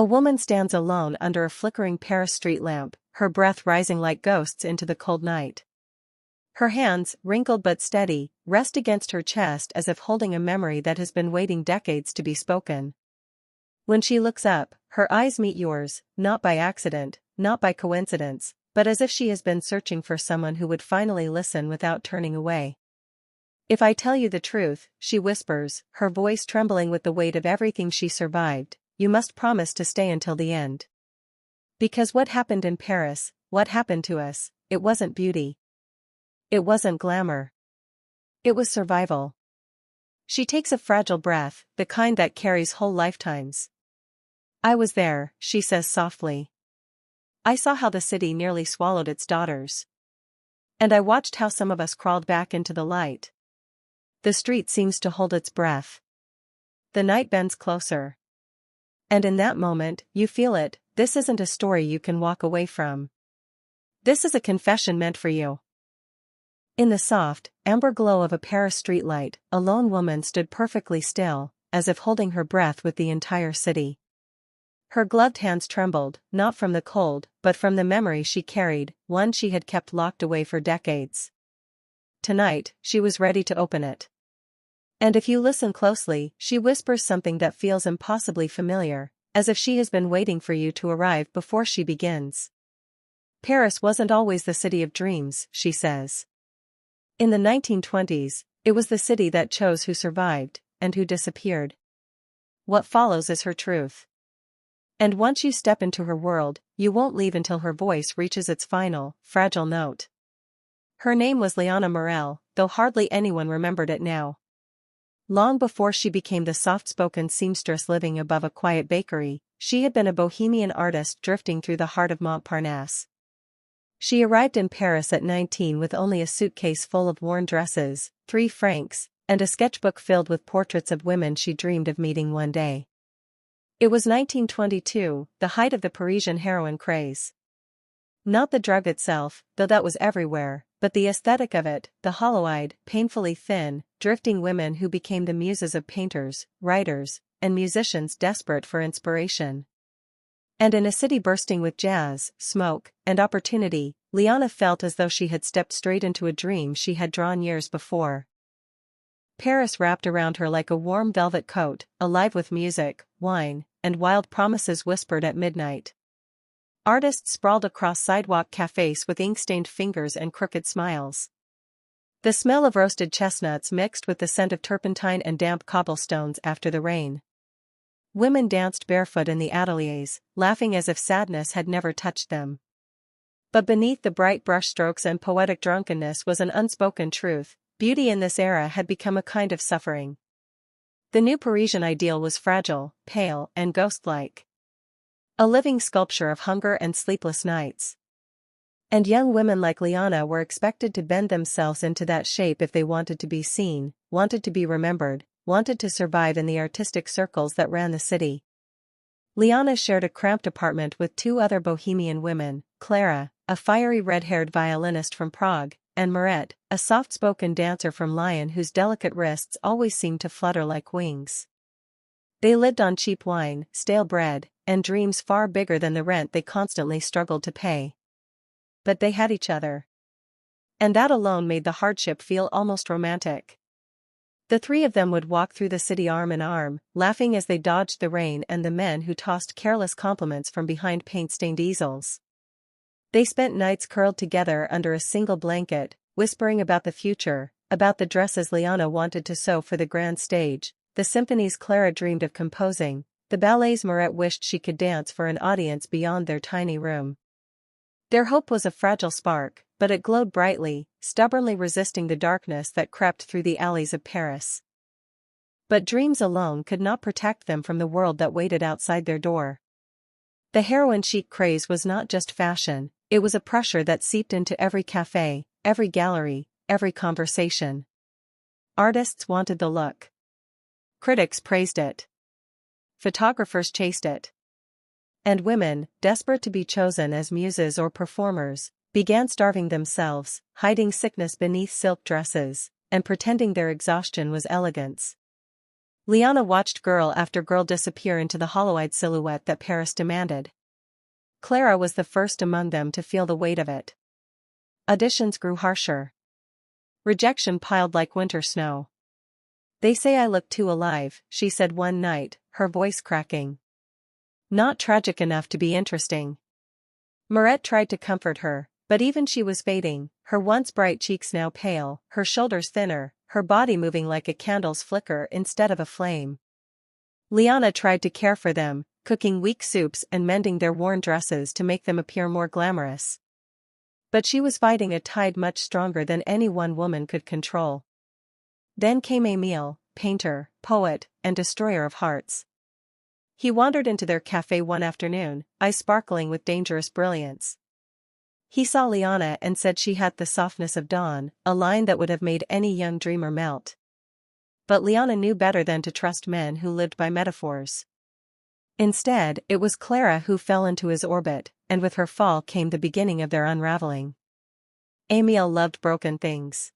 A woman stands alone under a flickering Paris street lamp, her breath rising like ghosts into the cold night. Her hands, wrinkled but steady, rest against her chest as if holding a memory that has been waiting decades to be spoken. When she looks up, her eyes meet yours, not by accident, not by coincidence, but as if she has been searching for someone who would finally listen without turning away. "If I tell you the truth," she whispers, her voice trembling with the weight of everything she survived, "you must promise to stay until the end. Because what happened in Paris, what happened to us, it wasn't beauty. It wasn't glamour. It was survival." She takes a fragile breath, the kind that carries whole lifetimes. "I was there," she says softly. "I saw how the city nearly swallowed its daughters. And I watched how some of us crawled back into the light. The street seems to hold its breath. The night bends closer. And in that moment, you feel it, this isn't a story you can walk away from. This is a confession meant for you." In the soft, amber glow of a Paris streetlight, a lone woman stood perfectly still, as if holding her breath with the entire city. Her gloved hands trembled, not from the cold, but from the memory she carried, one she had kept locked away for decades. Tonight, she was ready to open it. And if you listen closely, she whispers something that feels impossibly familiar, as if she has been waiting for you to arrive before she begins. "Paris wasn't always the city of dreams," she says. "In the 1920's, it was the city that chose who survived, and who disappeared." What follows is her truth. And once you step into her world, you won't leave until her voice reaches its final, fragile note. Her name was Liana Morel, though hardly anyone remembered it now. Long before she became the soft-spoken seamstress living above a quiet bakery, she had been a Bohemian artist drifting through the heart of Montparnasse. She arrived in Paris at 19 with only a suitcase full of worn dresses, 3 francs, and a sketchbook filled with portraits of women she dreamed of meeting one day. It was 1922, the height of the Parisian heroine craze. Not the drug itself, though that was everywhere, but the aesthetic of it, the hollow-eyed, painfully thin, drifting women who became the muses of painters, writers, and musicians desperate for inspiration. And in a city bursting with jazz, smoke, and opportunity, Liana felt as though she had stepped straight into a dream she had drawn years before. Paris wrapped around her like a warm velvet coat, alive with music, wine, and wild promises whispered at midnight. Artists sprawled across sidewalk cafes with ink-stained fingers and crooked smiles. The smell of roasted chestnuts mixed with the scent of turpentine and damp cobblestones after the rain. Women danced barefoot in the ateliers, laughing as if sadness had never touched them. But beneath the bright brushstrokes and poetic drunkenness was an unspoken truth: beauty in this era had become a kind of suffering. The new Parisian ideal was fragile, pale, and ghost-like. A living sculpture of hunger and sleepless nights. And young women like Liana were expected to bend themselves into that shape if they wanted to be seen, wanted to be remembered, wanted to survive in the artistic circles that ran the city. Liana shared a cramped apartment with 2 other Bohemian women, Clara, a fiery red-haired violinist from Prague, and Marette, a soft-spoken dancer from Lyon whose delicate wrists always seemed to flutter like wings. They lived on cheap wine, stale bread, and dreams far bigger than the rent they constantly struggled to pay. But they had each other. And that alone made the hardship feel almost romantic. The 3 of them would walk through the city arm in arm, laughing as they dodged the rain and the men who tossed careless compliments from behind paint-stained easels. They spent nights curled together under a single blanket, whispering about the future, about the dresses Liana wanted to sew for the grand stage, the symphonies Clara dreamed of composing, the ballets Marette wished she could dance for an audience beyond their tiny room. Their hope was a fragile spark, but it glowed brightly, stubbornly resisting the darkness that crept through the alleys of Paris. But dreams alone could not protect them from the world that waited outside their door. The heroine chic craze was not just fashion, it was a pressure that seeped into every cafe, every gallery, every conversation. Artists wanted the look. Critics praised it. Photographers chased it. And women, desperate to be chosen as muses or performers, began starving themselves, hiding sickness beneath silk dresses, and pretending their exhaustion was elegance. Liana watched girl after girl disappear into the hollow-eyed silhouette that Paris demanded. Clara was the first among them to feel the weight of it. Auditions grew harsher. Rejection piled like winter snow. "They say I look too alive," she said one night, her voice cracking. "Not tragic enough to be interesting." Moret tried to comfort her, but even she was fading, her once bright cheeks now pale, her shoulders thinner, her body moving like a candle's flicker instead of a flame. Liana tried to care for them, cooking weak soups and mending their worn dresses to make them appear more glamorous. But she was fighting a tide much stronger than any one woman could control. Then came Emile, painter, poet, and destroyer of hearts. He wandered into their cafe one afternoon, eyes sparkling with dangerous brilliance. He saw Liana and said she had the softness of dawn, a line that would have made any young dreamer melt. But Liana knew better than to trust men who lived by metaphors. Instead, it was Clara who fell into his orbit, and with her fall came the beginning of their unraveling. Emile loved broken things.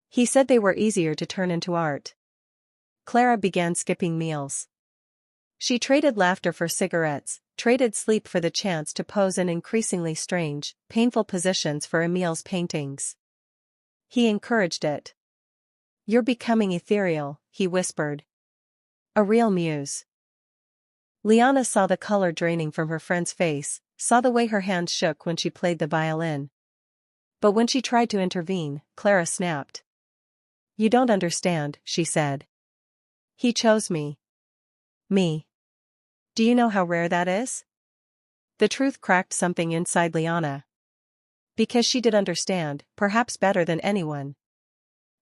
He said they were easier to turn into art. Clara began skipping meals. She traded laughter for cigarettes, traded sleep for the chance to pose in increasingly strange, painful positions for Emile's paintings. He encouraged it. "You're becoming ethereal," he whispered. "A real muse." Liana saw the color draining from her friend's face, saw the way her hands shook when she played the violin. But when she tried to intervene, Clara snapped. "You don't understand," she said. "He chose me. Me. Do you know how rare that is?" The truth cracked something inside Liana. Because she did understand, perhaps better than anyone.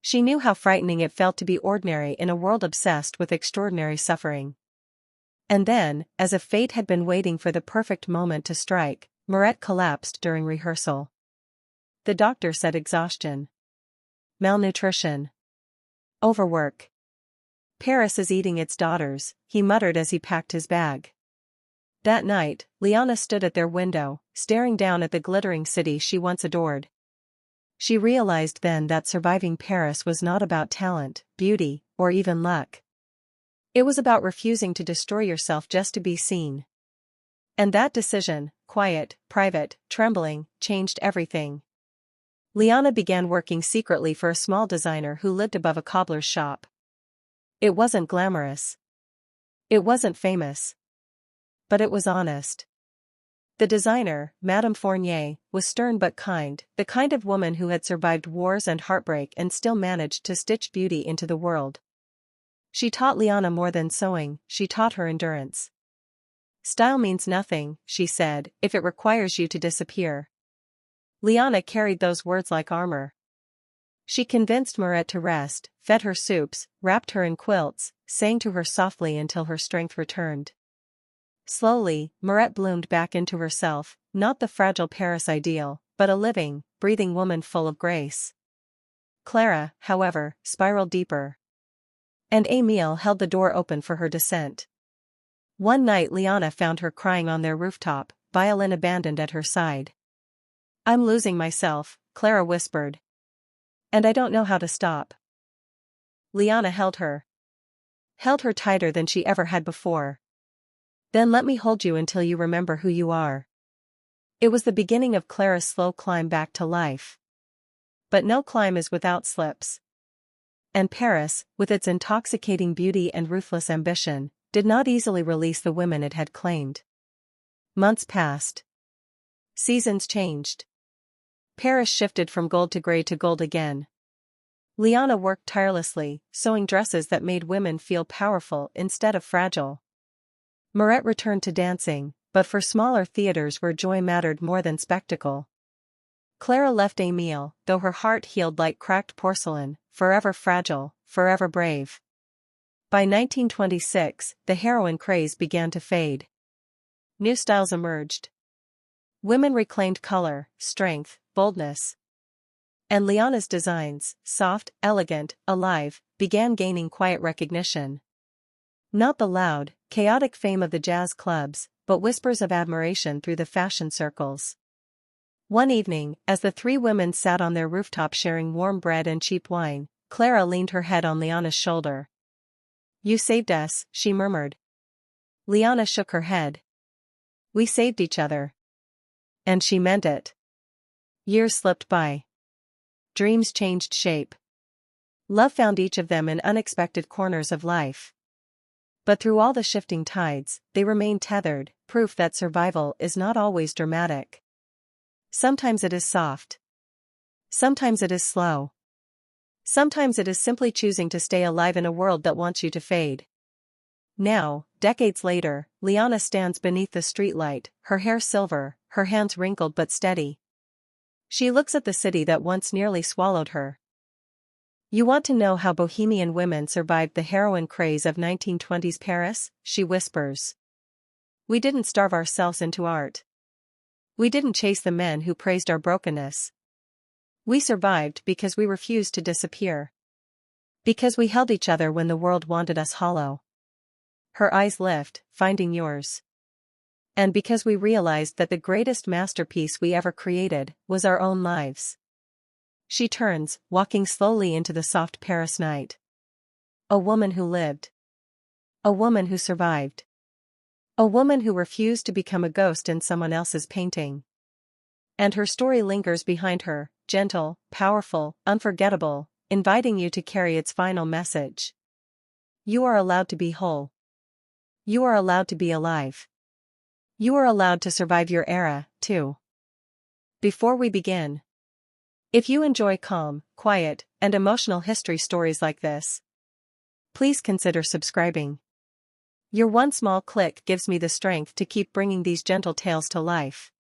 She knew how frightening it felt to be ordinary in a world obsessed with extraordinary suffering. And then, as if fate had been waiting for the perfect moment to strike, Moret collapsed during rehearsal. The doctor said exhaustion. Malnutrition. Overwork. "Paris is eating its daughters," he muttered as he packed his bag. That night, Liana stood at their window, staring down at the glittering city she once adored. She realized then that surviving Paris was not about talent, beauty, or even luck. It was about refusing to destroy yourself just to be seen. And that decision, quiet, private, trembling, changed everything. Liana began working secretly for a small designer who lived above a cobbler's shop. It wasn't glamorous. It wasn't famous. But it was honest. The designer, Madame Fournier, was stern but kind, the kind of woman who had survived wars and heartbreak and still managed to stitch beauty into the world. She taught Liana more than sewing, she taught her endurance. "Style means nothing," she said, "if it requires you to disappear." Liana carried those words like armor. She convinced Moret to rest, fed her soups, wrapped her in quilts, sang to her softly until her strength returned. Slowly, Moret bloomed back into herself, not the fragile Paris ideal, but a living, breathing woman full of grace. Clara, however, spiraled deeper. And Emile held the door open for her descent. One night Liana found her crying on their rooftop, violin abandoned at her side. "I'm losing myself," Clara whispered. "And I don't know how to stop." Liana held her. Held her tighter than she ever had before. "Then let me hold you until you remember who you are." It was the beginning of Clara's slow climb back to life. But no climb is without slips. And Paris, with its intoxicating beauty and ruthless ambition, did not easily release the women it had claimed. Months passed. Seasons changed. Paris shifted from gold to gray to gold again. Liana worked tirelessly, sewing dresses that made women feel powerful instead of fragile. Moret returned to dancing, but for smaller theaters where joy mattered more than spectacle. Clara left Emile, though her heart healed like cracked porcelain, forever fragile, forever brave. By 1926, the heroine craze began to fade. New styles emerged. Women reclaimed color, strength, boldness. And Liana's designs, soft, elegant, alive, began gaining quiet recognition. Not the loud, chaotic fame of the jazz clubs, but whispers of admiration through the fashion circles. One evening, as the three women sat on their rooftop sharing warm bread and cheap wine, Clara leaned her head on Liana's shoulder. You saved us, she murmured. Liana shook her head. We saved each other. And she meant it. Years slipped by. Dreams changed shape. Love found each of them in unexpected corners of life. But through all the shifting tides, they remained tethered, proof that survival is not always dramatic. Sometimes it is soft. Sometimes it is slow. Sometimes it is simply choosing to stay alive in a world that wants you to fade. Now, decades later, Liana stands beneath the streetlight, her hair silver, her hands wrinkled but steady. She looks at the city that once nearly swallowed her. You want to know how Bohemian women survived the heroine craze of 1920s Paris? She whispers. We didn't starve ourselves into art. We didn't chase the men who praised our brokenness. We survived because we refused to disappear. Because we held each other when the world wanted us hollow. Her eyes lift, finding yours. And because we realized that the greatest masterpiece we ever created was our own lives. She turns, walking slowly into the soft Paris night. A woman who lived. A woman who survived. A woman who refused to become a ghost in someone else's painting. And her story lingers behind her, gentle, powerful, unforgettable, inviting you to carry its final message. You are allowed to be whole. You are allowed to be alive. You are allowed to survive your era, too. Before we begin, if you enjoy calm, quiet, and emotional history stories like this, please consider subscribing. Your one small click gives me the strength to keep bringing these gentle tales to life.